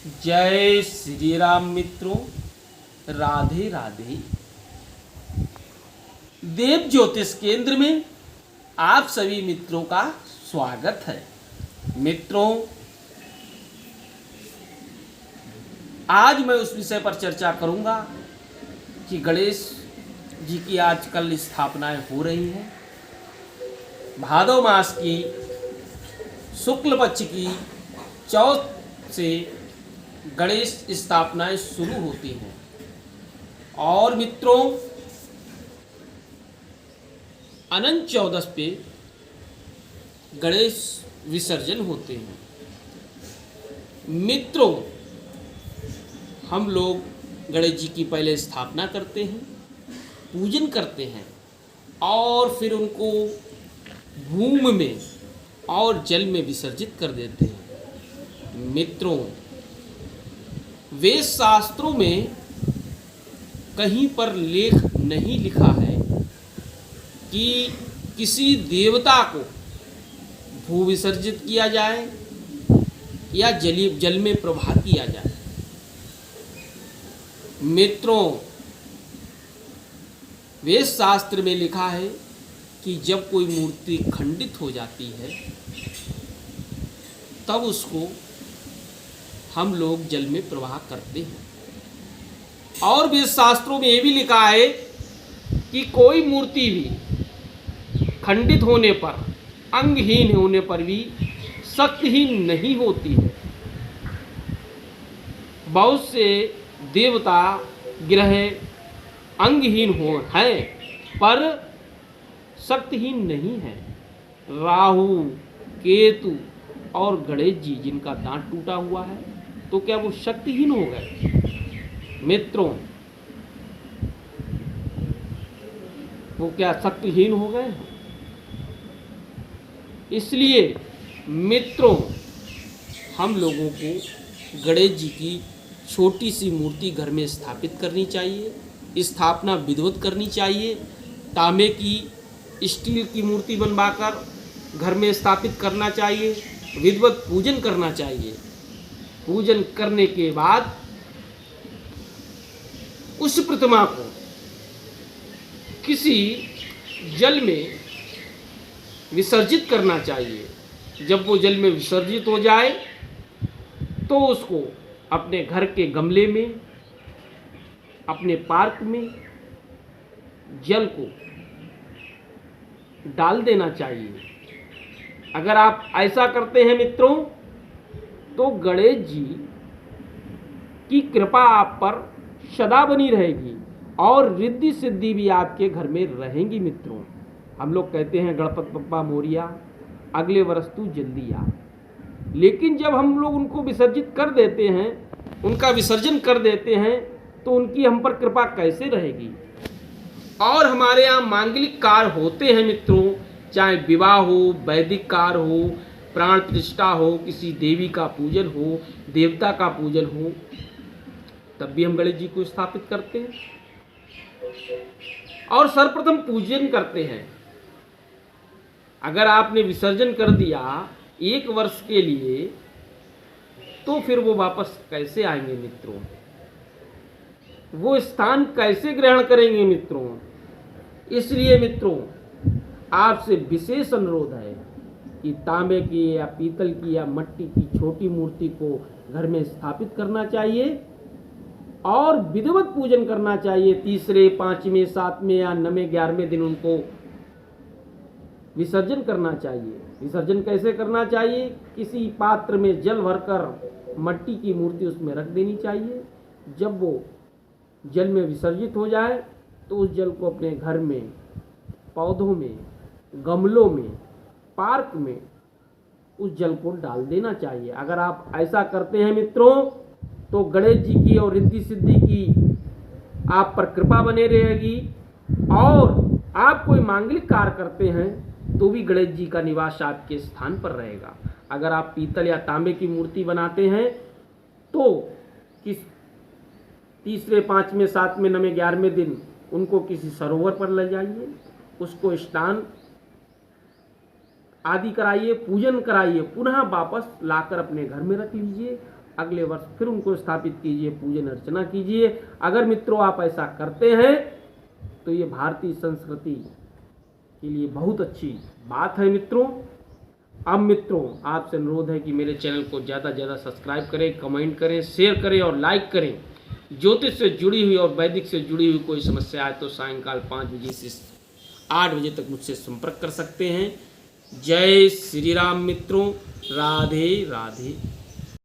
जय श्री राम मित्रों, राधे राधे। देव ज्योतिष केंद्र में आप सभी मित्रों का स्वागत है। मित्रों, आज मैं उस विषय पर चर्चा करूंगा कि गणेश जी की आजकल स्थापनाएं हो रही हैं। भादव मास की शुक्ल पक्ष की चौथ से गणेश स्थापनाएं शुरू होती हैं और मित्रों अनंत चौदस पे गणेश विसर्जन होते हैं। मित्रों, हम लोग गणेश जी की पहले स्थापना करते हैं, पूजन करते हैं और फिर उनको भूमि में और जल में विसर्जित कर देते हैं। मित्रों, वेद शास्त्रों में कहीं पर लेख नहीं लिखा है कि किसी देवता को भू विसर्जित किया जाए या जल में प्रवाह किया जाए। मित्रों, वेद शास्त्र में लिखा है कि जब कोई मूर्ति खंडित हो जाती है तब उसको हम लोग जल में प्रवाह करते हैं। और वेद शास्त्रों में ये भी लिखा है कि कोई मूर्ति भी खंडित होने पर, अंगहीन होने पर भी शक्तिहीन नहीं होती है। बहुत से देवता ग्रह अंगहीन हैं पर शक्तिहीन नहीं है। राहु, केतु और गणेश जी जिनका दांत टूटा हुआ है तो क्या वो शक्तिहीन हो गए? मित्रों, वो क्या शक्तिहीन हो गए? इसलिए मित्रों, हम लोगों को गणेश जी की छोटी सी मूर्ति घर में स्थापित करनी चाहिए, स्थापना विधिवत करनी चाहिए। तांबे की, स्टील की मूर्ति बनवाकर घर में स्थापित करना चाहिए, विधिवत पूजन करना चाहिए। पूजन करने के बाद उस प्रतिमा को किसी जल में विसर्जित करना चाहिए। जब वो जल में विसर्जित हो जाए तो उसको अपने घर के गमले में, अपने पार्क में जल को डाल देना चाहिए। अगर आप ऐसा करते हैं मित्रों तो गणेश जी की कृपा आप पर सदा बनी रहेगी और रिद्धि सिद्धि भी आपके घर में रहेंगी। मित्रों, हम लोग कहते हैं गणपति बप्पा मोरिया, अगले वर्ष तू जल्दी आ। लेकिन जब हम लोग उनको विसर्जित कर देते हैं, उनका विसर्जन कर देते हैं तो उनकी हम पर कृपा कैसे रहेगी? और हमारे यहाँ मांगलिक कार्य होते हैं मित्रों, चाहे विवाह हो, वैदिक कार्य हो, प्राण प्रतिष्ठा हो, किसी देवी का पूजन हो, देवता का पूजन हो, तब भी हम गणेश जी को स्थापित करते हैं और सर्वप्रथम पूजन करते हैं। अगर आपने विसर्जन कर दिया 1 वर्ष के लिए तो फिर वो वापस कैसे आएंगे मित्रों? वो स्थान कैसे ग्रहण करेंगे मित्रों? इसलिए मित्रों, आपसे विशेष अनुरोध है कि तांबे की या पीतल की या मिट्टी की छोटी मूर्ति को घर में स्थापित करना चाहिए और विधिवत पूजन करना चाहिए। 3रे, 5वें, 7वें या 9वें, 11वें दिन उनको विसर्जन करना चाहिए। विसर्जन कैसे करना चाहिए? किसी पात्र में जल भरकर मिट्टी की मूर्ति उसमें रख देनी चाहिए। जब वो जल में विसर्जित हो जाए तो उस जल को अपने घर में, पौधों में, गमलों में, पार्क में उस जल को डाल देना चाहिए। अगर आप ऐसा करते हैं मित्रों तो गणेश जी की और रिद्धि सिद्धि की आप पर कृपा बने रहेगी और आप कोई मांगलिक कार्य करते हैं तो भी गणेश जी का निवास आपके स्थान पर रहेगा। अगर आप पीतल या तांबे की मूर्ति बनाते हैं तो किस 3रे, 5वें, 7वें, 9वें, 11वें दिन उनको किसी सरोवर पर ले जाइए, उसको स्नान आदि कराइए, पूजन कराइए, पुनः वापस लाकर अपने घर में रख लीजिए अगले वर्ष फिर उनको स्थापित कीजिए, पूजन अर्चना कीजिए। अगर मित्रों आप ऐसा करते हैं तो ये भारतीय संस्कृति के लिए बहुत अच्छी बात है मित्रों। अब मित्रों आपसे अनुरोध है कि मेरे चैनल को ज़्यादा से ज़्यादा सब्सक्राइब करें, कमेंट करें, शेयर करें और लाइक करें। ज्योतिष से जुड़ी हुई और वैदिक से जुड़ी हुई कोई समस्या आए तो सायंकाल 5 बजे से 8 बजे तक मुझसे संपर्क कर सकते हैं। जय श्री राम मित्रों, राधे राधे।